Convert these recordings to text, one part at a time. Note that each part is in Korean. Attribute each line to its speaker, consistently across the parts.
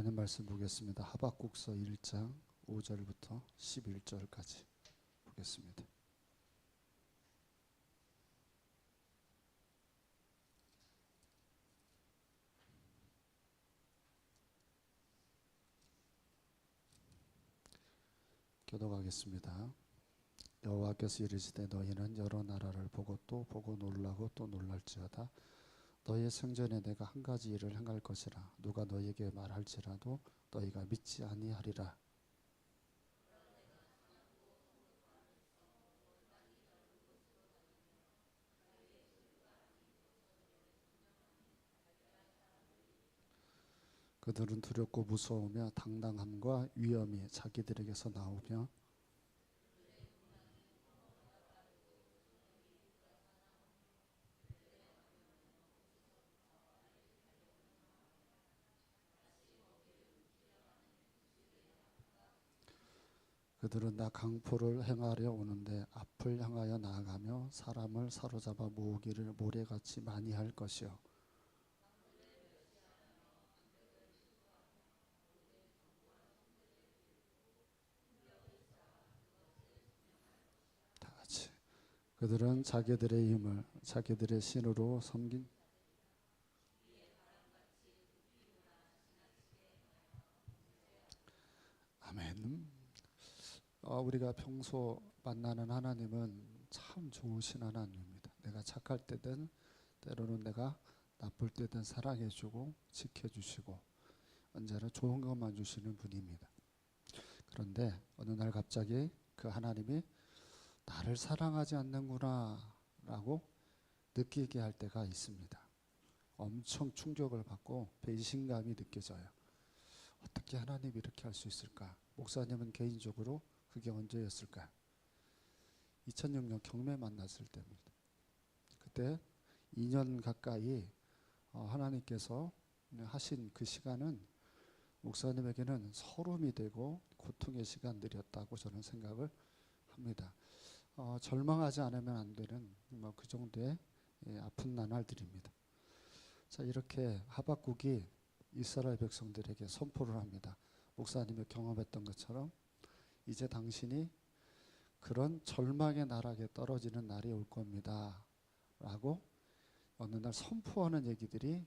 Speaker 1: 있는 말씀 보겠습니다. 하박국서 1장 5절부터 11절까지 보겠습니다. 교독하겠습니다. 여호와께서 이르시되 너희는 여러 나라를 보고 또 보고 놀라고 또 놀랄지어다. 너희의 성전에 내가 한 가지 일을 행할 것이라. 누가 너희에게 말할지라도 너희가 믿지 아니하리라. 그들은 두렵고 무서우며 당당함과 위엄이 자기들에게서 나오며 그들은 나 강포를 행하려 오는데 앞을 향하여 나아가며 사람을 사로잡아 모으기를 모래같이 많이 할 것이요. 다 같이. 그들은 자기들의 힘을 자기들의 신으로 섬긴 아멘. 우리가 평소 만나는 하나님은 참 좋으신 하나님입니다. 내가 착할 때든 때로는 내가 나쁠 때든 사랑해주고 지켜주시고 언제나 좋은 것만 주시는 분입니다. 그런데 어느 날 갑자기 그 하나님이 나를 사랑하지 않는구나 라고 느끼게 할 때가 있습니다. 엄청 충격을 받고 배신감이 느껴져요. 어떻게 하나님이 이렇게 할 수 있을까? 목사님은 개인적으로 그게 언제였을까? 2006년 경매 만났을 때입니다. 그때 2년 가까이 하나님께서 하신 그 시간은 목사님에게는 서름이 되고 고통의 시간들이었다고 저는 생각을 합니다. 절망하지 않으면 안 되는 그 정도의 아픈 나날들입니다. 자, 이렇게 하박국이 이스라엘 백성들에게 선포를 합니다. 목사님이 경험했던 것처럼 이제 당신이 그런 절망의 나락에 떨어지는 날이 올 겁니다 라고 어느 날 선포하는 얘기들이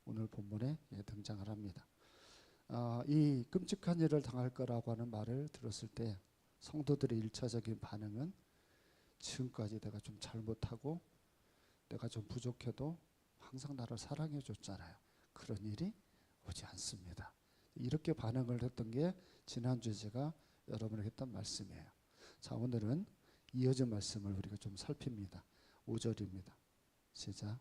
Speaker 1: 오늘 본문에 등장을 합니다. 이 끔찍한 일을 당할 거라고 하는 말을 들었을 때 성도들의 1차적인 반응은 지금까지 내가 좀 잘못하고 내가 좀 부족해도 항상 나를 사랑해 줬잖아요. 그런 일이 오지 않습니다. 이렇게 반응을 했던 게 지난주에 제가 여러분에게 했던 말씀이에요. 자, 오늘은 이어진 말씀을 우리가 좀 살핍니다. 5절입니다. 시작.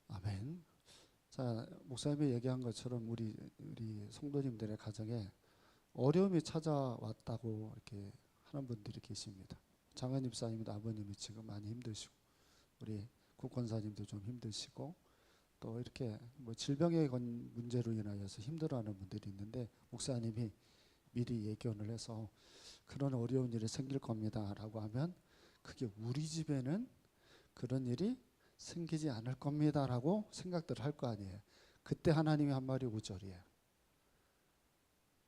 Speaker 1: 아멘. 자, 목사님이 얘기한 것처럼 우리 성도님들의 가정에 어려움이 찾아왔다고 이렇게 하는 분들이 계십니다. 장로님 사님도 아버님이 지금 많이 힘드시고 우리 국권사님도 좀 힘드시고 또 이렇게 질병의 문제로 인하여서 힘들어하는 분들이 있는데 목사님이 미리 예견을 해서 그런 어려운 일이 생길 겁니다 라고 하면 그게 우리 집에는 그런 일이 생기지 않을 겁니다 라고 생각들을 할 거 아니에요. 그때 하나님이 한 말이 5절이에요.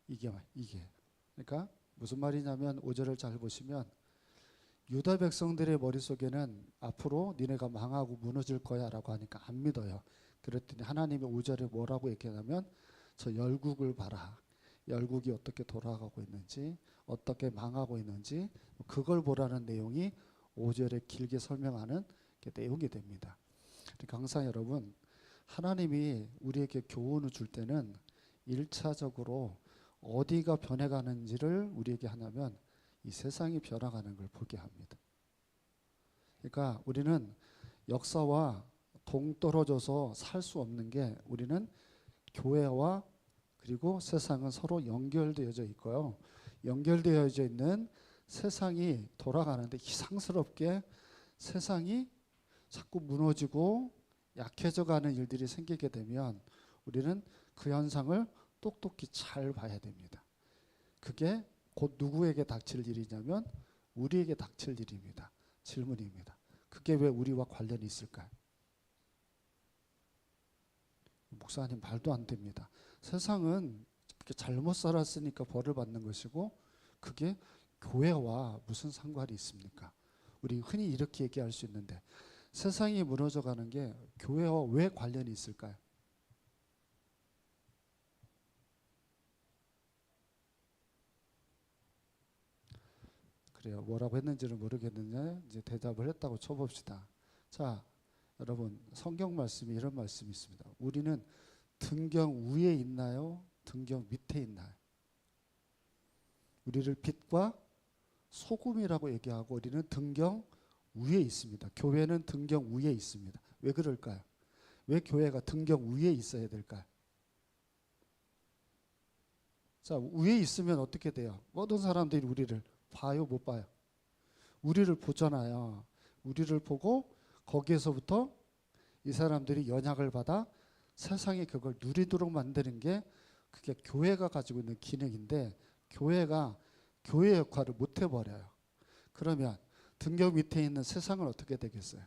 Speaker 1: 이게 그러니까 무슨 말이냐면 5절을 잘 보시면 유다 백성들의 머릿속에는 앞으로 니네가 망하고 무너질 거야 라고 하니까 안 믿어요. 그랬더니 하나님이 5절에 뭐라고 얘기하냐면 저 열국을 봐라. 열국이 어떻게 돌아가고 있는지 어떻게 망하고 있는지 그걸 보라는 내용이 5절에 길게 설명하는 내용이 됩니다. 그러니까 항상 여러분 하나님이 우리에게 교훈을 줄 때는 1차적으로 어디가 변해가는지를 우리에게 하냐면 이 세상이 변화가는 걸 보게 합니다. 그러니까 우리는 역사와 동떨어져서 살 수 없는 게 우리는 교회와 그리고 세상은 서로 연결되어져 있고요. 연결되어져 있는 세상이 돌아가는데 이상스럽게 세상이 자꾸 무너지고 약해져가는 일들이 생기게 되면 우리는 그 현상을 똑똑히 잘 봐야 됩니다. 그게 곧 누구에게 닥칠 일이냐면 우리에게 닥칠 일입니다. 질문입니다. 그게 왜 우리와 관련이 있을까요? 목사님 말도 안 됩니다. 세상은 잘못 살았으니까 벌을 받는 것이고 그게 교회와 무슨 상관이 있습니까? 우리 흔히 이렇게 얘기할 수 있는데 세상이 무너져가는 게 교회와 왜 관련이 있을까요? 그래요. 뭐라고 했는지는 모르겠는데 이제 대답을 했다고 쳐봅시다. 자, 여러분 성경 말씀이 이런 말씀이 있습니다. 우리는 등경 위에 있나요? 등경 밑에 있나요? 우리를 빛과 소금이라고 얘기하고 우리는 등경 위에 있습니다. 교회는 등경 위에 있습니다. 왜 그럴까요? 왜 교회가 등경 위에 있어야 될까요? 자, 위에 있으면 어떻게 돼요? 모든 사람들이 우리를 봐요, 못 봐요? 우리를 보잖아요. 우리를 보고 거기에서부터 이 사람들이 연약을 받아 세상이 그걸 누리도록 만드는 게 그게 교회가 가지고 있는 기능인데 교회가 교회 역할을 못 해버려요. 그러면 등경 밑에 있는 세상은 어떻게 되겠어요?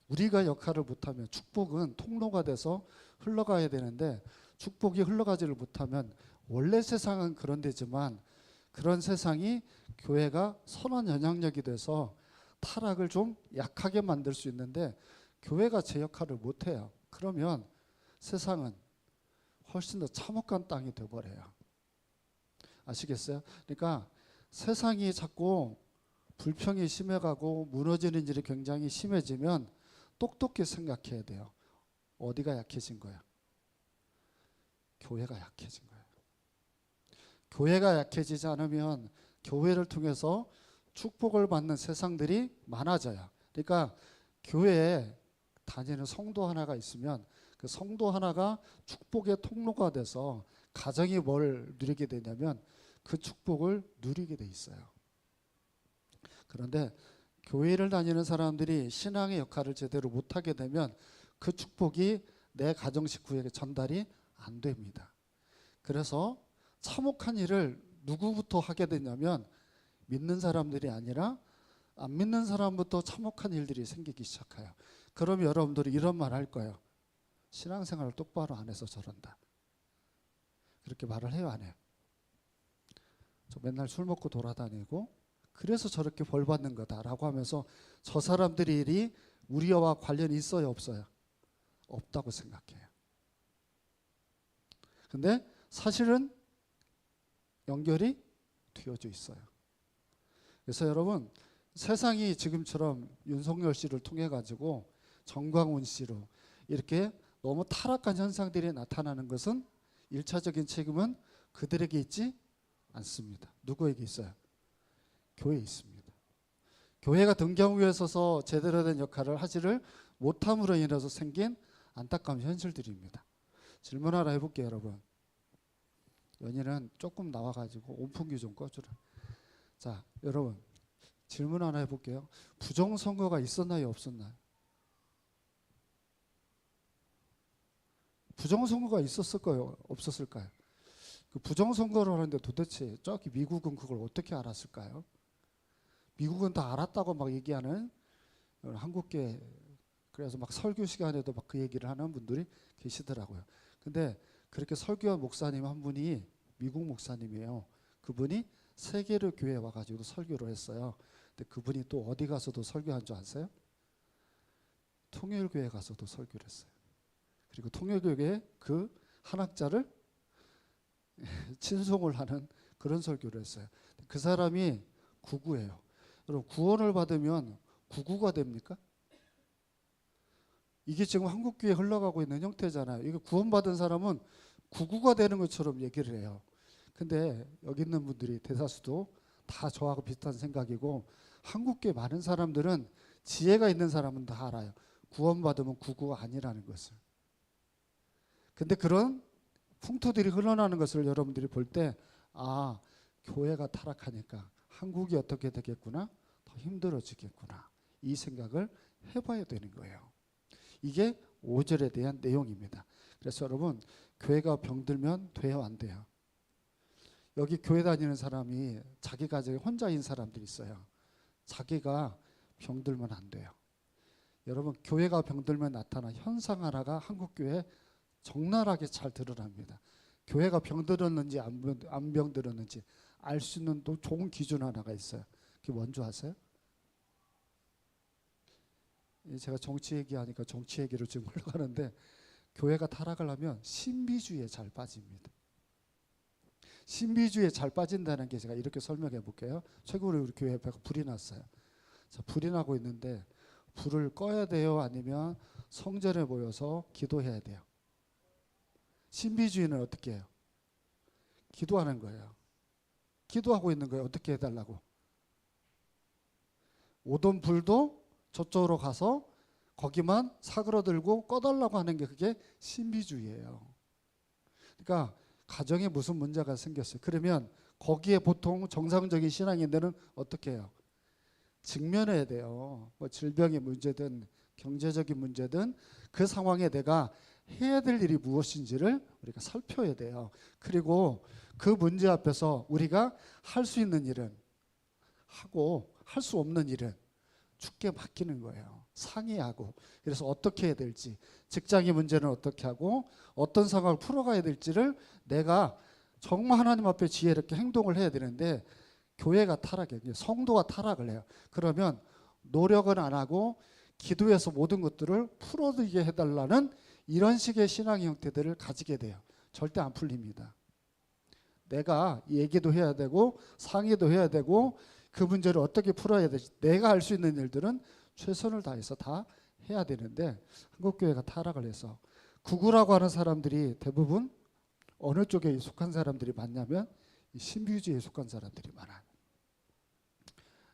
Speaker 1: 우리가 역할을 못하면 축복은 통로가 돼서 흘러가야 되는데 축복이 흘러가지를 못하면 원래 세상은 그런 데지만 그런 세상이 교회가 선한 영향력이 돼서 타락을 좀 약하게 만들 수 있는데 교회가 제 역할을 못해요. 그러면 세상은 훨씬 더 참혹한 땅이 되어버려요. 아시겠어요? 그러니까 세상이 자꾸 불평이 심해가고 무너지는 일이 굉장히 심해지면 똑똑히 생각해야 돼요. 어디가 약해진 거야? 교회가 약해진 거예요. 교회가 약해지지 않으면 교회를 통해서 축복을 받는 세상들이 많아져요. 그러니까 교회에 다니는 성도 하나가 있으면 그 성도 하나가 축복의 통로가 돼서 가정이 뭘 누리게 되냐면 그 축복을 누리게 돼 있어요. 그런데 교회를 다니는 사람들이 신앙의 역할을 제대로 못하게 되면 그 축복이 내 가정 식구에게 전달이 안 됩니다. 그래서 참혹한 일을 누구부터 하게 되냐면 믿는 사람들이 아니라 안 믿는 사람부터 참혹한 일들이 생기기 시작해요. 그러면 여러분들이 이런 말 할 거예요. 신앙생활을 똑바로 안 해서 저런다. 그렇게 말을 해요, 안 해요? 저 맨날 술 먹고 돌아다니고 그래서 저렇게 벌 받는 거다라고 하면서 저 사람들의 일이 우리와 관련이 있어요, 없어요? 없다고 생각해요. 근데 사실은 연결이 되어져 있어요. 그래서 여러분 세상이 지금처럼 윤석열 씨를 통해 가지고 정광훈 씨로 이렇게 너무 타락한 현상들이 나타나는 것은 1차적인 책임은 그들에게 있지 않습니다. 누구에게 있어요? 교회에 있습니다. 교회가 등경 위에 서서 제대로 된 역할을 하지를 못함으로 인해서 생긴 안타까운 현실들입니다. 질문 하나 해볼게요, 여러분. 연희는 조금 나와가지고 온풍기 좀 꺼주라. 자, 여러분 질문 하나 해볼게요. 부정선거가 있었나요, 없었나요? 부정선거가 있었을까요, 없었을까요? 그 부정선거를 하는데 도대체 저기 미국은 그걸 어떻게 알았을까요? 미국은 다 알았다고 막 얘기하는 한국계, 그래서 막 설교 시간에도 막 그 얘기를 하는 분들이 계시더라고요. 근데 그렇게 설교한 목사님 한 분이 미국 목사님이에요. 그분이 세계로 교회에 와가지고 설교를 했어요. 근데 그분이 또 어디 가서도 설교한 줄 아세요? 통일교회 가서도 설교를 했어요. 그리고 통일교회에 그 한학자를 친송을 하는 그런 설교를 했어요. 그 사람이 구구예요. 여러분 구원을 받으면 구구가 됩니까? 이게 지금 한국교회에 흘러가고 있는 형태잖아요. 이거 구원받은 사람은 구구가 되는 것처럼 얘기를 해요. 근데 여기 있는 분들이 대다수도 다 저하고 비슷한 생각이고 한국교회 많은 사람들은 지혜가 있는 사람은 다 알아요. 구원받으면 구구가 아니라는 것을. 근데 그런 풍토들이 흘러나는 것을 여러분들이 볼 때 아, 교회가 타락하니까 한국이 어떻게 되겠구나, 더 힘들어지겠구나, 이 생각을 해봐야 되는 거예요. 이게 5절에 대한 내용입니다. 그래서 여러분 교회가 병들면 돼요, 안 돼요? 여기 교회 다니는 사람이 자기 가정에 혼자인 사람들이 있어요. 자기가 병들면 안 돼요. 여러분 교회가 병들면 나타난 현상 하나가 한국교회 적나라하게 잘 드러납니다. 교회가 병들었는지 안 병들었는지 알 수 있는 또 좋은 기준 하나가 있어요. 그게 뭔지 아세요? 제가 정치 얘기하니까 정치 얘기로 지금 올라가는데 교회가 타락을 하면 신비주의에 잘 빠집니다. 신비주의에 잘 빠진다는 게 제가 이렇게 설명해 볼게요. 최근에 우리 교회 옆에 불이 났어요. 자, 불이 나고 있는데 불을 꺼야 돼요? 아니면 성전에 모여서 기도해야 돼요? 신비주의는 어떻게 해요? 기도하는 거예요. 기도하고 있는 거예요. 어떻게 해달라고? 오던 불도 저쪽으로 가서 거기만 사그러들고 꺼달라고 하는 게 그게 신비주의예요. 그러니까 가정에 무슨 문제가 생겼어요. 그러면 거기에 보통 정상적인 신앙인들은 어떻게 해요? 직면해야 돼요. 뭐 질병의 문제든 경제적인 문제든 그 상황에 내가 해야 될 일이 무엇인지를 우리가 살펴야 돼요. 그리고 그 문제 앞에서 우리가 할 수 있는 일은 하고 할 수 없는 일은 주께 맡기는 거예요. 상의하고. 그래서 어떻게 해야 될지, 직장의 문제는 어떻게 하고 어떤 상황을 풀어가야 될지를 내가 정말 하나님 앞에 지혜롭게 행동을 해야 되는데 교회가 타락해요. 성도가 타락을 해요. 그러면 노력은 안 하고 기도해서 모든 것들을 풀어지게 해달라는 이런 식의 신앙 형태들을 가지게 돼요. 절대 안 풀립니다. 내가 얘기도 해야 되고 상의도 해야 되고 그 문제를 어떻게 풀어야 되지, 내가 할 수 있는 일들은 최선을 다해서 다 해야 되는데 한국교회가 타락을 해서 구구라고 하는 사람들이 대부분 어느 쪽에 속한 사람들이 많냐면 신비주의에 속한 사람들이 많아요.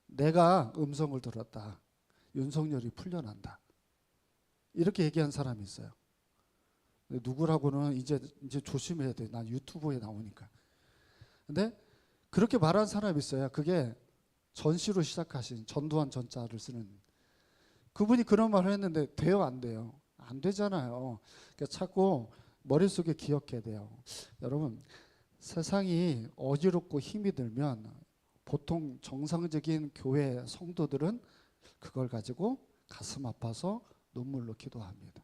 Speaker 1: 내가 음성을 들었다. 윤석열이 풀려난다. 이렇게 얘기한 사람이 있어요. 누구라고는 이제 조심해야 돼. 난 유튜브에 나오니까. 근데 그렇게 말한 사람이 있어요. 그게 전시로 시작하신 전두환 전자를 쓰는 그분이 그런 말을 했는데 돼요, 안 돼요? 안 되잖아요. 그러니까 자꾸 머릿속에 기억해야 돼요. 여러분 세상이 어지럽고 힘이 들면 보통 정상적인 교회 성도들은 그걸 가지고 가슴 아파서 눈물로 기도합니다.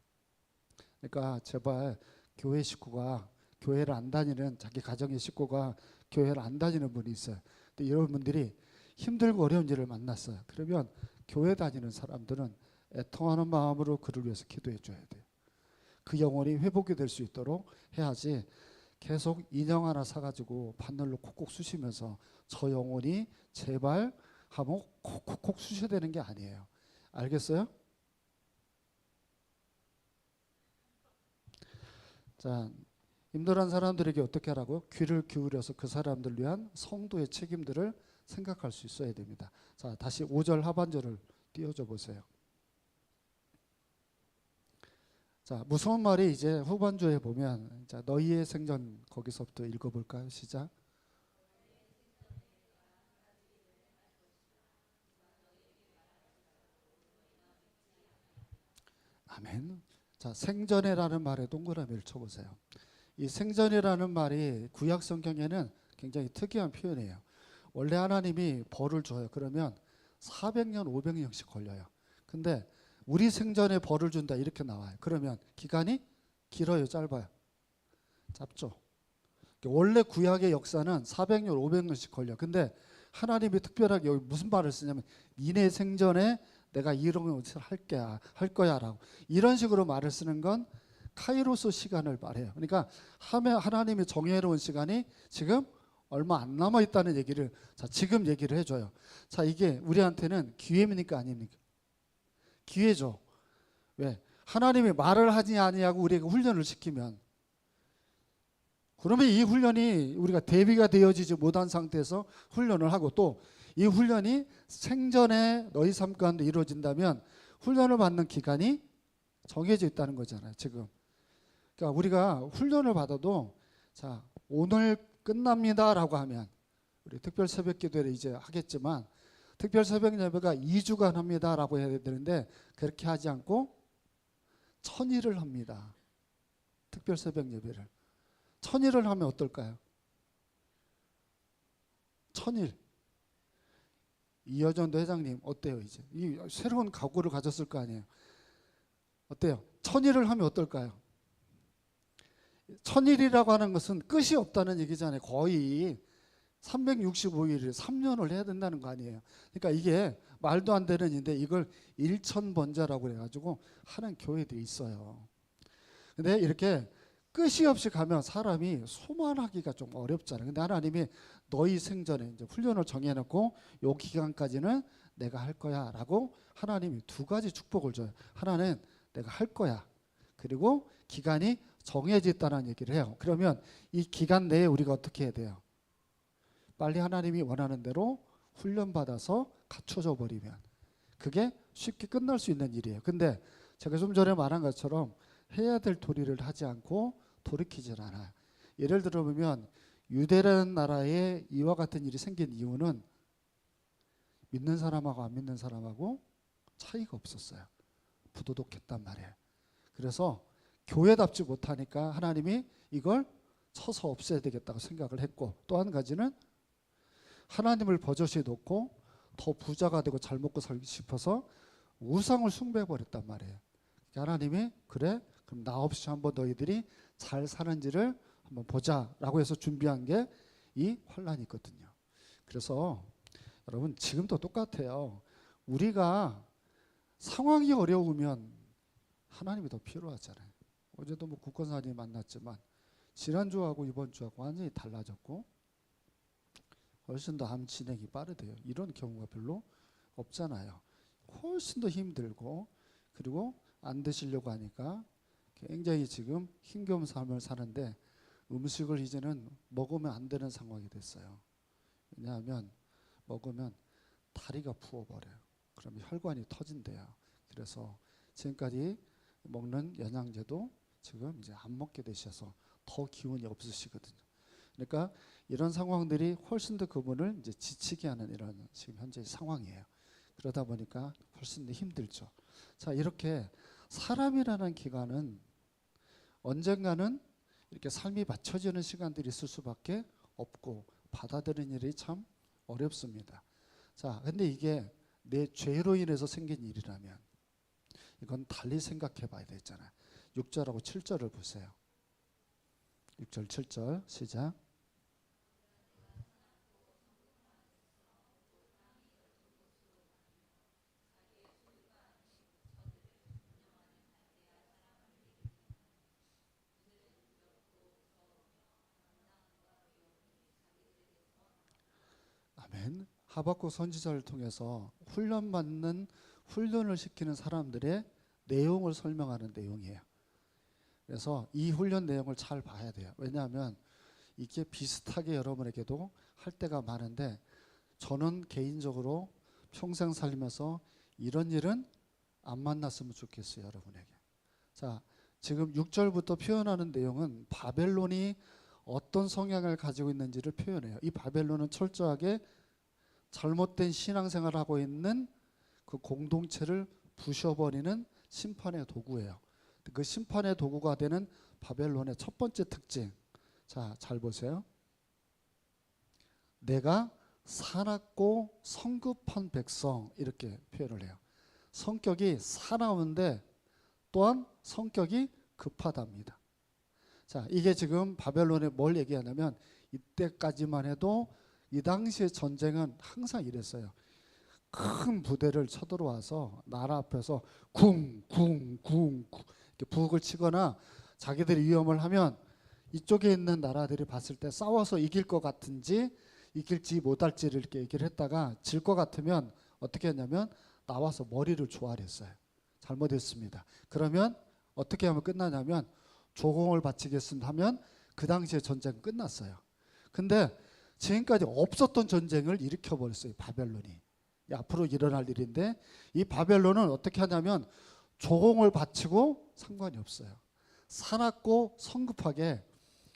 Speaker 1: 그러니까 제발 교회 식구가 교회를 안 다니는 자기 가정의 식구가 교회를 안 다니는 분이 있어요. 근데 이런 분들이 힘들고 어려운 일을 만났어요. 그러면 교회 다니는 사람들은 애통하는 마음으로 그를 위해서 기도해 줘야 돼요. 그 영혼이 회복이 될 수 있도록 해야지 계속 인형 하나 사가지고 바늘로 콕콕 쑤시면서 저 영혼이 제발 하면 콕콕콕 쑤셔야 되는 게 아니에요. 알겠어요? 자, 힘들어한 사람들에게 어떻게 하라고? 귀를 기울여서 그 사람들을 위한 성도의 책임들을 생각할 수 있어야 됩니다. 자, 다시 5절 하반절을 띄워줘 보세요. 자, 무서운 말이 이제 후반주에 보면 자, 너희의 생전 거기서부터 읽어볼까요? 시작. 아멘. 자, 생전에라는 말에 동그라미를 쳐보세요. 이 생전이라는 말이 구약 성경에는 굉장히 특이한 표현이에요. 원래 하나님이 벌을 줘요. 그러면 400년, 500년씩 걸려요. 근데 우리 생전에 벌을 준다 이렇게 나와요. 그러면 기간이 길어요, 짧아요? 짧죠. 원래 구약의 역사는 400년, 500년씩 걸려. 근데 하나님이 특별하게 여기 무슨 말을 쓰냐면 니네 생전에 내가 이런 것을 할 거야라고 이런 식으로 말을 쓰는 건 카이로스 시간을 말해요. 그러니까 하나님이 정해놓은 시간이 지금 얼마 안 남아 있다는 얘기를 자 지금 얘기를 해줘요. 자 이게 우리한테는 기회입니까 아닙니까? 기회죠. 왜? 하나님이 말을 하지 아니하고 우리에게 훈련을 시키면 그러면 이 훈련이 우리가 대비가 되어지지 못한 상태에서 훈련을 하고 또 이 훈련이 생전에 너희 삶 가운데 이루어진다면 훈련을 받는 기간이 정해져 있다는 거잖아요. 지금. 그러니까 우리가 훈련을 받아도 자 오늘 끝납니다라고 하면 우리 특별 새벽 기도를 이제 하겠지만 특별 새벽 예배가 2주간 합니다라고 해야 되는데 그렇게 하지 않고 1000일을 합니다. 특별 새벽 예배를. 천일을 하면 어떨까요? 천일. 이여전도 회장님 어때요? 이제 이 새로운 각오를 가졌을 거 아니에요. 어때요? 천일을 하면 어떨까요? 천일이라고 하는 것은 끝이 없다는 얘기잖아요. 거의 365일을 3년을 해야 된다는 거 아니에요. 그러니까 이게 말도 안 되는 일인데 이걸 일천번자라고 해가지고 하는 교회들이 있어요. 근데 이렇게 끝이 없이 가면 사람이 소만하기가 좀 어렵잖아요. 근데 하나님이 너희 생전에 이제 훈련을 정해놓고 요 기간까지는 내가 할 거야 라고 하나님이 두 가지 축복을 줘요. 하나는 내가 할 거야. 그리고 기간이 정해져 있다는 얘기를 해요. 그러면 이 기간 내에 우리가 어떻게 해야 돼요? 빨리 하나님이 원하는 대로 훈련받아서 갖춰져 버리면 그게 쉽게 끝날 수 있는 일이에요. 근데 제가 좀 전에 말한 것처럼 해야 될 도리를 하지 않고 돌이키질 않아요. 예를 들어보면 유대라는 나라에 이와 같은 일이 생긴 이유는 믿는 사람하고 안 믿는 사람하고 차이가 없었어요. 부도덕했단 말이에요. 그래서 교회답지 못하니까 하나님이 이걸 쳐서 없애야 되겠다고 생각을 했고, 또 한 가지는 하나님을 버젓이 놓고 더 부자가 되고 잘 먹고 살고 싶어서 우상을 숭배해버렸단 말이에요. 하나님이 그래 그럼 나 없이 한번 너희들이 잘 사는지를 한번 보자라고 해서 준비한 게 이 환란이 있거든요. 그래서 여러분 지금도 똑같아요. 우리가 상황이 어려우면 하나님이 더 필요하잖아요. 어제도 뭐 국권사님 만났지만 지난주하고 이번 주하고 완전히 달라졌고 훨씬 더 암 진행이 빠르대요. 이런 경우가 별로 없잖아요. 훨씬 더 힘들고 그리고 안 드시려고 하니까 굉장히 지금 힘겨운 삶을 사는데 음식을 이제는 먹으면 안 되는 상황이 됐어요. 왜냐하면 먹으면 다리가 부어버려요. 그럼 혈관이 터진대요. 그래서 지금까지 먹는 영양제도 지금 이제 안 먹게 되셔서 더 기운이 없으시거든요. 그러니까 이런 상황들이 훨씬 더 그분을 이제 지치게 하는 이런 지금 현재 상황이에요. 그러다 보니까 훨씬 더 힘들죠. 자, 이렇게 사람이라는 기간은 언젠가는 이렇게 삶이 맞춰지는 시간들이 있을 수밖에 없고 받아들이는 일이 참 어렵습니다. 자, 근데 이게 내 죄로 인해서 생긴 일이라면 이건 달리 생각해 봐야 되잖아요. 6절하고 7절을 보세요. 6절 7절 시작. 아멘. 하박국 선지자를 통해서 훈련을 시키는 사람들의 내용을 설명하는 내용이에요. 그래서 이 훈련 내용을 잘 봐야 돼요. 왜냐하면 이게 비슷하게 여러분에게도 할 때가 많은데 저는 개인적으로 평생 살면서 이런 일은 안 만났으면 좋겠어요. 여러분에게. 자, 지금 6절부터 표현하는 내용은 바벨론이 어떤 성향을 가지고 있는지를 표현해요. 이 바벨론은 철저하게 잘못된 신앙생활을 하고 있는 그 공동체를 부셔버리는 심판의 도구예요. 그 심판의 도구가 되는 바벨론의 첫 번째 특징. 자, 잘 보세요. 내가 사납고 성급한 백성 이렇게 표현을 해요. 성격이 사나운데 또한 성격이 급하답니다. 자, 이게 지금 바벨론에 뭘 얘기하냐면 이때까지만 해도 이 당시의 전쟁은 항상 이랬어요. 큰 부대를 쳐들어와서 나라 앞에서 쿵쿵쿵 이렇게 부엌을 치거나 자기들이 위험을 하면 이쪽에 있는 나라들이 봤을 때 싸워서 이길 것 같은지 이길지 못할지를 이렇게 얘기를 했다가 질 것 같으면 어떻게 했냐면 나와서 머리를 조아렸어요. 잘못했습니다. 그러면 어떻게 하면 끝나냐면 조공을 바치겠습니다 하면 그 당시에 전쟁은 끝났어요. 근데 지금까지 없었던 전쟁을 일으켜버렸어요. 바벨론이. 앞으로 일어날 일인데 이 바벨론은 어떻게 하냐면 조공을 바치고 상관이 없어요. 사납고 성급하게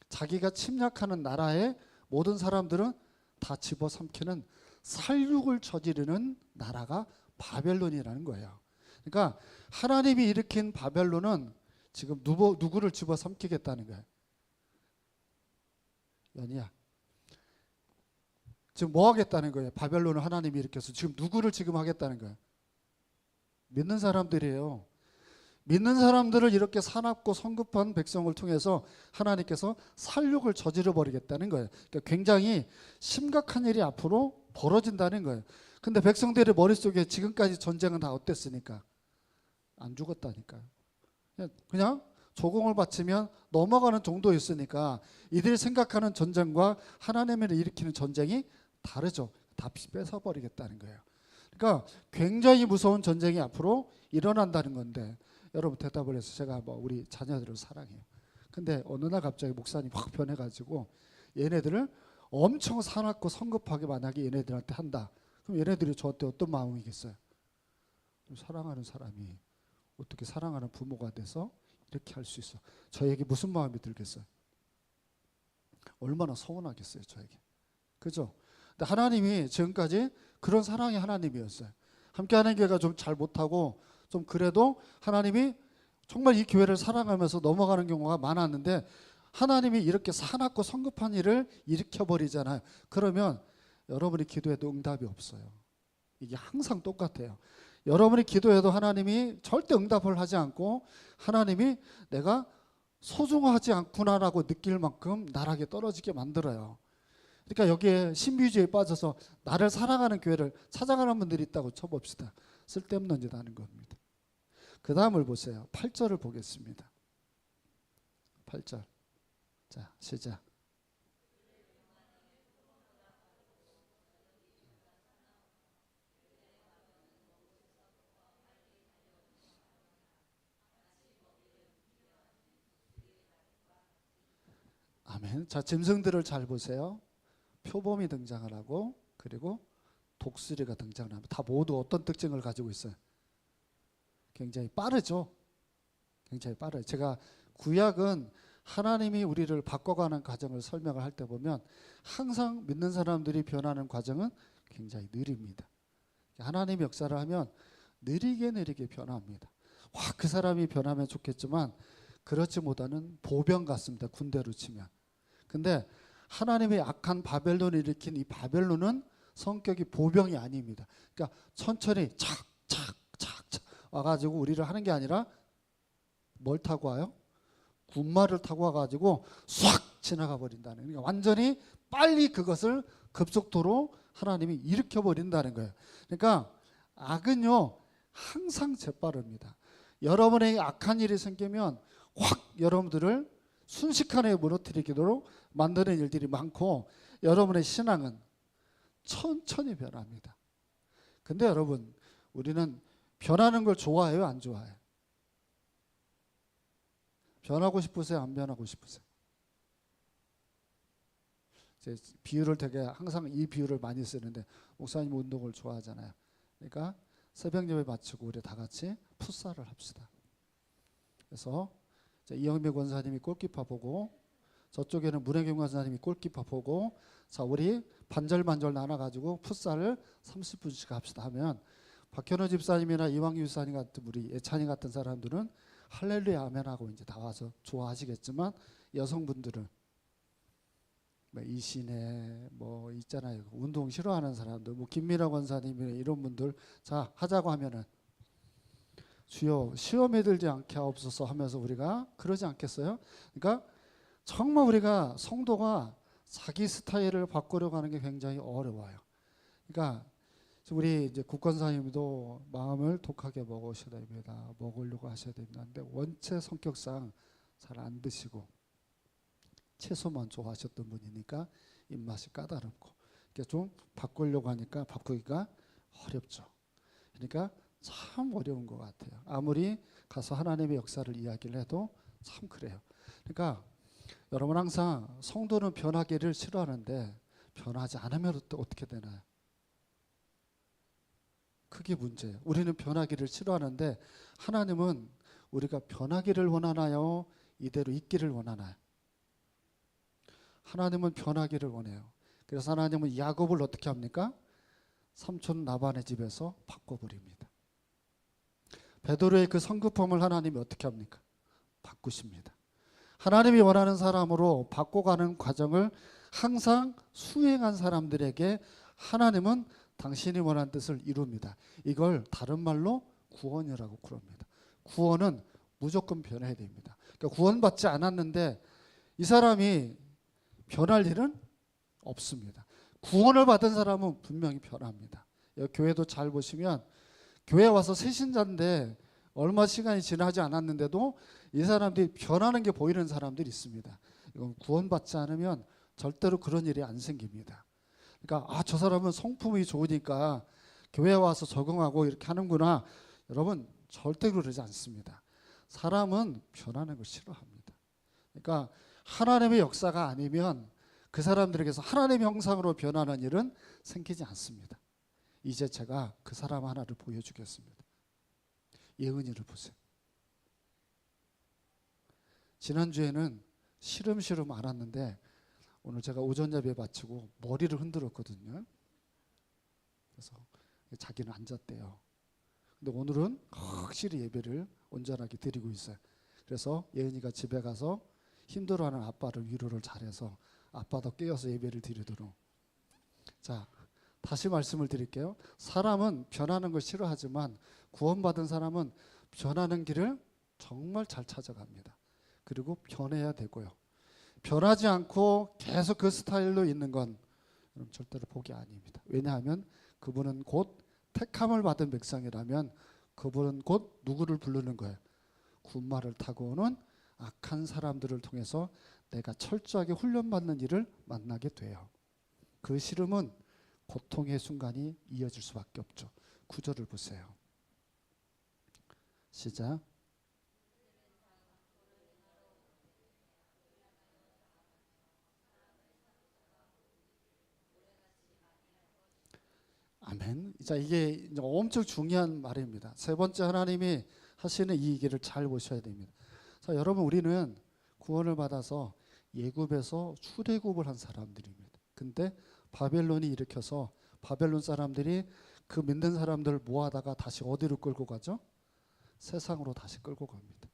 Speaker 1: 자기가 침략하는 나라의 모든 사람들은 다 집어삼키는 살육을 저지르는 나라가 바벨론이라는 거예요. 그러니까 하나님이 일으킨 바벨론은 지금 누구를 집어삼키겠다는 거예요? 연희야, 지금 뭐 하겠다는 거예요? 바벨론을 하나님이 일으켜서 지금 누구를 지금 하겠다는 거예요? 믿는 사람들이에요. 믿는 사람들을 이렇게 사납고 성급한 백성을 통해서 하나님께서 살육을 저지러 버리겠다는 거예요. 그러니까 굉장히 심각한 일이 앞으로 벌어진다는 거예요. 근데 백성들의 머릿속에 지금까지 전쟁은 다 어땠습니까? 안 죽었다니까요. 그냥 조공을 바치면 넘어가는 정도였으니까 이들이 생각하는 전쟁과 하나님을 일으키는 전쟁이 다르죠. 다 뺏어버리겠다는 거예요. 그러니까 굉장히 무서운 전쟁이 앞으로 일어난다는 건데, 여러분 대답을 해서 제가 우리 자녀들을 사랑해요. 근데 어느 날 갑자기 목사님 확 변해가지고 얘네들을 엄청 사납고 성급하게 만약에 얘네들한테 한다. 그럼 얘네들이 저한테 어떤 마음이겠어요? 사랑하는 사람이 어떻게 사랑하는 부모가 돼서 이렇게 할 수 있어? 저에게 무슨 마음이 들겠어요? 얼마나 서운하겠어요, 저에게. 그죠? 근데 하나님이 지금까지 그런 사랑의 하나님이었어요. 함께하는 교회가 좀 잘 못하고 좀 그래도 하나님이 정말 이 교회를 사랑하면서 넘어가는 경우가 많았는데, 하나님이 이렇게 사납고 성급한 일을 일으켜버리잖아요. 그러면 여러분이 기도해도 응답이 없어요. 이게 항상 똑같아요. 여러분이 기도해도 하나님이 절대 응답을 하지 않고, 하나님이 내가 소중하지 않구나라고 느낄 만큼 나락에 떨어지게 만들어요. 그러니까 여기에 신비주의에 빠져서 나를 사랑하는 교회를 찾아가는 분들이 있다고 쳐봅시다. 쓸데없는 짓 하는 겁니다. 그 다음을 보세요. 8절을 보겠습니다. 8절. 자, 시작. 아멘. 자, 짐승들을 잘 보세요. 표범이 등장을 하고, 그리고 독수리가 등장을 합니다. 다 모두 어떤 특징을 가지고 있어요? 굉장히 빠르죠. 굉장히 빠르죠. 제가 구약은 하나님이 우리를 바꿔가는 과정을 설명을 할 때 보면 항상 믿는 사람들이 변하는 과정은 굉장히 느립니다. 하나님의 역사를 하면 느리게 변합니다. 확 그 사람이 변하면 좋겠지만 그렇지 못하는 보병 같습니다. 군대로 치면. 근데 하나님의 악한 바벨론을 일으킨 이 바벨론은 성격이 보병이 아닙니다. 그러니까 천천히 착착 와가지고 우리를 하는 게 아니라 뭘 타고 와요? 군마를 타고 와가지고 싹 지나가 버린다는, 그러니까 완전히 빨리 그것을 급속도로 하나님이 일으켜 버린다는 거예요. 그러니까 악은요 항상 재빠릅니다. 여러분에게 악한 일이 생기면 확 여러분들을 순식간에 무너뜨리도록 만드는 일들이 많고, 여러분의 신앙은 천천히 변합니다. 근데 여러분, 우리는 변하는 걸 좋아해요, 안 좋아해요? 변하고 싶으세요, 안 변하고 싶으세요? 제 비유를 되게 항상 이 비유를 많이 쓰는데, 목사님 운동을 좋아하잖아요. 그러니까 새벽 예배 마치고 우리 다 같이 풋살을 합시다. 그래서 이영미 권사님이 골키퍼 보고, 저쪽에는 문혜경 권사님이 골키퍼 보고, 자 우리 반절반절 나눠가지고 풋살을 30분씩 합시다 하면, 박현우 집사님이나 이왕유 집사님 같은 우리 예찬이 같은 사람들은 할렐루야 아멘하고 이제 다 와서 좋아하시겠지만, 여성분들은 이신혜 있잖아요. 운동 싫어하는 사람들, 김미라 권사님이나 이런 분들, 자 하자고 하면은 주여 시험에 들지 않게 하옵소서 하면서 우리가 그러지 않겠어요? 그러니까 정말 우리가 성도가 자기 스타일을 바꾸려고 하는 게 굉장히 어려워요. 그러니까 우리 이제 국권사님도 마음을 독하게 먹으셔야 됩니다. 먹으려고 하셔야 됩니다. 근데 원체 성격상 잘 안 드시고 채소만 좋아하셨던 분이니까 입맛이 까다롭고, 이렇게 좀 바꾸려고 하니까 바꾸기가 어렵죠. 그러니까 참 어려운 것 같아요. 아무리 가서 하나님의 역사를 이야기를 해도 참 그래요. 그러니까 여러분 항상 성도는 변하기를 싫어하는데 변하지 않으면 또 어떻게 되나요? 그게 문제예요. 우리는 변하기를 싫어하는데 하나님은 우리가 변하기를 원하나요? 이대로 있기를 원하나요? 하나님은 변하기를 원해요. 그래서 하나님은 야곱을 어떻게 합니까? 삼촌 라반의 집에서 바꿔버립니다. 베드로의 그 성급함을 하나님이 어떻게 합니까? 바꾸십니다. 하나님이 원하는 사람으로 바꿔가는 과정을 항상 수행한 사람들에게 하나님은 당신이 원하는 뜻을 이룹니다. 이걸 다른 말로 구원이라고 그럽니다. 구원은 무조건 변해야 됩니다. 그러니까 구원받지 않았는데 이 사람이 변할 일은 없습니다. 구원을 받은 사람은 분명히 변합니다. 교회도 잘 보시면 교회 와서 새신자인데 얼마 시간이 지나지 않았는데도 이 사람들이 변하는 게 보이는 사람들이 있습니다. 이건 구원받지 않으면 절대로 그런 일이 안 생깁니다. 그러니까 저 사람은 성품이 좋으니까 교회 와서 적응하고 이렇게 하는구나. 여러분 절대 그러지 않습니다. 사람은 변하는 걸 싫어합니다. 그러니까 하나님의 역사가 아니면 그 사람들에게서 하나님의 형상으로 변하는 일은 생기지 않습니다. 이제 제가 그 사람 하나를 보여주겠습니다. 예은이를 보세요. 지난주에는 시름시름 앓았는데 오늘 제가 오전 예배 마치고 머리를 흔들었거든요. 그래서 자기는 앉았대요. 근데 오늘은 확실히 예배를 온전하게 드리고 있어요. 그래서 예은이가 집에 가서 힘들어하는 아빠를 위로를 잘해서 아빠도 깨어서 예배를 드리도록. 자, 다시 말씀을 드릴게요. 사람은 변하는 걸 싫어하지만 구원받은 사람은 변하는 길을 정말 잘 찾아갑니다. 그리고 변해야 되고요. 변하지 않고 계속 그 스타일로 있는 건 절대로 복이 아닙니다. 왜냐하면 그분은 곧 택함을 받은 백성이라면 그분은 곧 누구를 부르는 거예요? 군마를 타고 오는 악한 사람들을 통해서 내가 철저하게 훈련받는 일을 만나게 돼요. 그 시름은 고통의 순간이 이어질 수밖에 없죠. 구절을 보세요. 시작. 아멘. 자, 이게 엄청 중요한 말입니다. 세 번째 하나님이 하시는 이 얘기를 잘 보셔야 됩니다. 자, 여러분 우리는 구원을 받아서 예굽에서 출애굽을 한 사람들입니다. 근데 바벨론이 일으켜서 바벨론 사람들이 그 믿는 사람들을 모아다가 다시 어디로 끌고 가죠? 세상으로 다시 끌고 갑니다.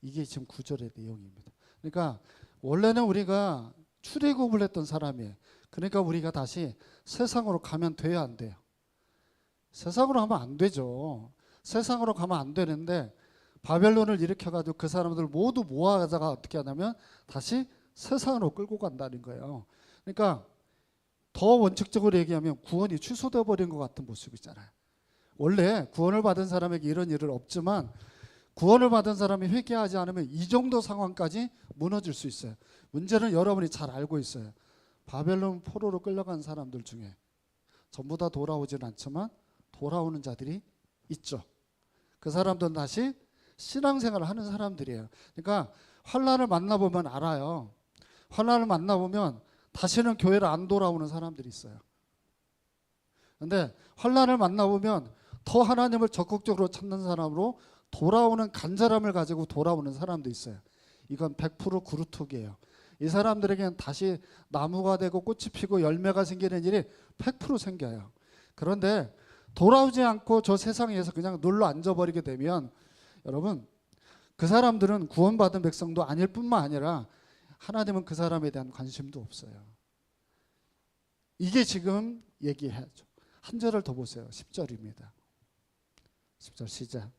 Speaker 1: 이게 지금 구절의 내용입니다. 그러니까 원래는 우리가 출애굽을 했던 사람이에요. 그러니까 우리가 다시 세상으로 가면 돼야 안 돼요? 세상으로 가면 안 되죠. 세상으로 가면 안 되는데 바벨론을 일으켜가지고 그 사람들 모두 모아다가 어떻게 하냐면 다시 세상으로 끌고 간다는 거예요. 그러니까 더 원칙적으로 얘기하면 구원이 취소되어 버린 것 같은 모습이잖아요. 원래 구원을 받은 사람에게 이런 일은 없지만 구원을 받은 사람이 회개하지 않으면 이 정도 상황까지 무너질 수 있어요. 문제는 여러분이 잘 알고 있어요. 바벨론 포로로 끌려간 사람들 중에 전부 다 돌아오지는 않지만 돌아오는 자들이 있죠. 그 사람들은 다시 신앙생활을 하는 사람들이에요. 그러니까 환난을 만나보면 알아요. 환난을 만나보면 다시는 교회를 안 돌아오는 사람들이 있어요. 그런데 환난을 만나보면 더 하나님을 적극적으로 찾는 사람으로 돌아오는 간절함을 가지고 돌아오는 사람도 있어요. 이건 100% 그루톡이에요. 이 사람들에게는 다시 나무가 되고 꽃이 피고 열매가 생기는 일이 100% 생겨요. 그런데 돌아오지 않고 저 세상에서 그냥 눌러 앉아버리게 되면 여러분 그 사람들은 구원받은 백성도 아닐 뿐만 아니라 하나님은 그 사람에 대한 관심도 없어요. 이게 지금 얘기해야죠. 한 절을 더 보세요. 10절입니다. 10절 시작.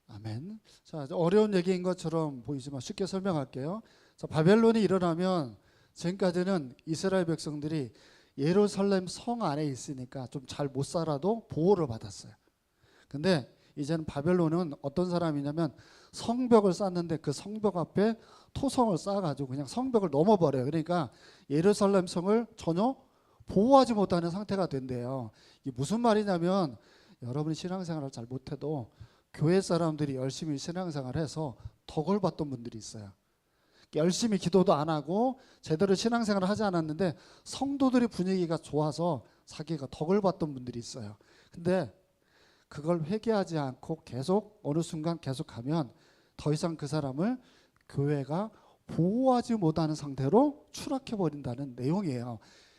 Speaker 1: 아멘. 자, 어려운 얘기인 것처럼 보이지만 쉽게 설명할게요. 자, 바벨론이 일어나면 지금까지는 이스라엘 백성들이 예루살렘 성 안에 있으니까 좀 잘 못 살아도 보호를 받았어요. 근데 이제는 바벨론은 어떤 사람이냐면 성벽을 쌓는데 그 성벽 앞에 토성을 쌓아가지고 그냥 성벽을 넘어버려요. 그러니까 예루살렘 성을 전혀 보호하지 못하는 상태가 된대요. 이게 무슨 말이냐면 여러분이 신앙생활을 잘 못해도 교회 사람들이 열심히 신앙생활을 해서 덕을 봤던 분들이 있어요. 열심히 기도도 안 하고 제대로 신앙생활을 하지 않았는데 성도들의 분위기가 좋아서 자기가 덕을 봤던 분들이 있어요. 근데 그걸 회개하지 않고 계속 어느 순간 계속 가면 더 이상 그 사람을 교회가 보호하지 못하는 상태로 추락해 버린다는 내용이에요.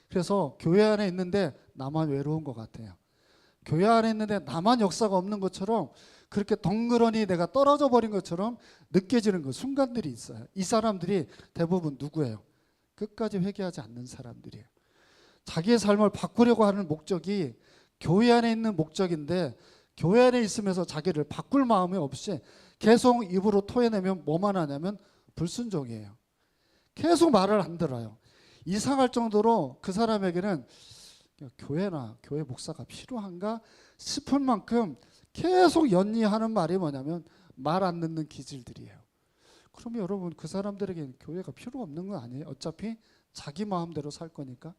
Speaker 1: 그래서 교회 안에 있는데 나만 외로운 것 같아요. 교회 안에 있는데 나만 역사가 없는 것처럼, 그렇게 덩그러니 내가 떨어져 버린 것처럼 느껴지는 그 순간들이 있어요. 이 사람들이 대부분 누구예요? 끝까지 회개하지 않는 사람들이에요. 자기의 삶을 바꾸려고 하는 목적이 교회 안에 있는 목적인데, 교회 안에 있으면서 자기를 바꿀 마음이 없이 계속 입으로 토해내면 뭐만 하냐면 불순종이에요. 계속 말을 안 들어요. 이상할 정도로 그 사람에게는 교회나 교회 목사가 필요한가 싶을 만큼 계속 연이하는 말이 뭐냐면 말 안 듣는 기질들이에요. 그러면 여러분, 그 사람들에게는 교회가 필요 없는 거 아니에요? 어차피 자기 마음대로 살 거니까.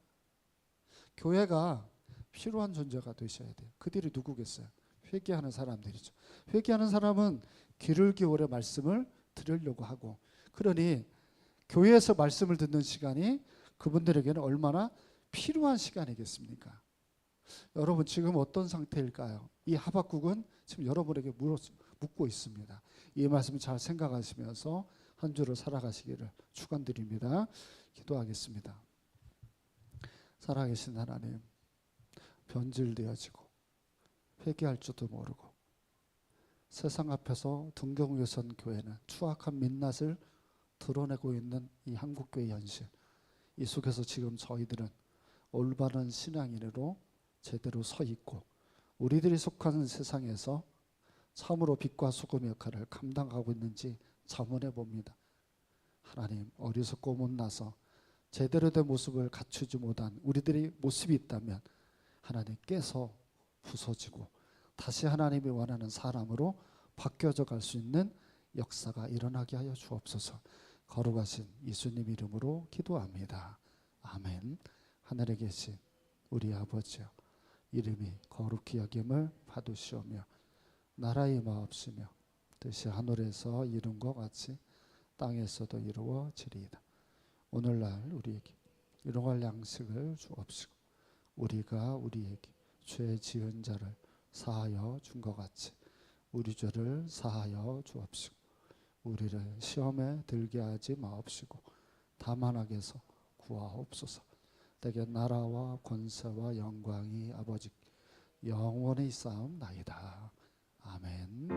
Speaker 1: 교회가 필요한 존재가 되셔야 돼요. 그들이 누구겠어요? 회개하는 사람들이죠. 회개하는 사람은 귀를 기울여 말씀을 들으려고 하고, 그러니 교회에서 말씀을 듣는 시간이 그분들에게는 얼마나 필요한 시간이겠습니까? 여러분, 지금 어떤 상태일까요? 이 하박국은 지금 여러분에게 묻고 있습니다. 이 말씀 잘 생각하시면서 한 주를 살아가시기를 축원드립니다. 기도하겠습니다. 살아계신 하나님, 변질되어지고 회개할 줄도 모르고 세상 앞에서 등경유선 교회는 추악한 민낯을 드러내고 있는 이 한국교회 현실, 이 속에서 지금 저희들은 올바른 신앙인으로 제대로 서 있고, 우리들이 속하는 세상에서 참으로 빛과 소금 역할을 감당하고 있는지 자문해 봅니다. 하나님, 어리석고 못나서 제대로 된 모습을 갖추지 못한 우리들의 모습이 있다면 하나님께서 부서지고 다시 하나님이 원하는 사람으로 바뀌어져 갈 수 있는 역사가 일어나게 하여 주옵소서. 거룩하신 예수님 이름으로 기도합니다. 아멘. 하늘에 계신 우리 아버지여, 이름이 거룩히 여김을 받으시오며 나라의 마옵시며 뜻이 하늘에서 이룬 것 같이 땅에서도 이루어지리이다. 오늘날 우리에게 일용할 양식을 주옵시고, 우리가 우리에게 죄 지은 자를 사하여 준 것 같이 우리 죄를 사하여 주옵시고, 우리를 시험에 들게 하지 마옵시고 다만 악에서 구하옵소서. 내게 나라와 권세와 영광이 아버지 영원히 쌓음나이다. 아멘.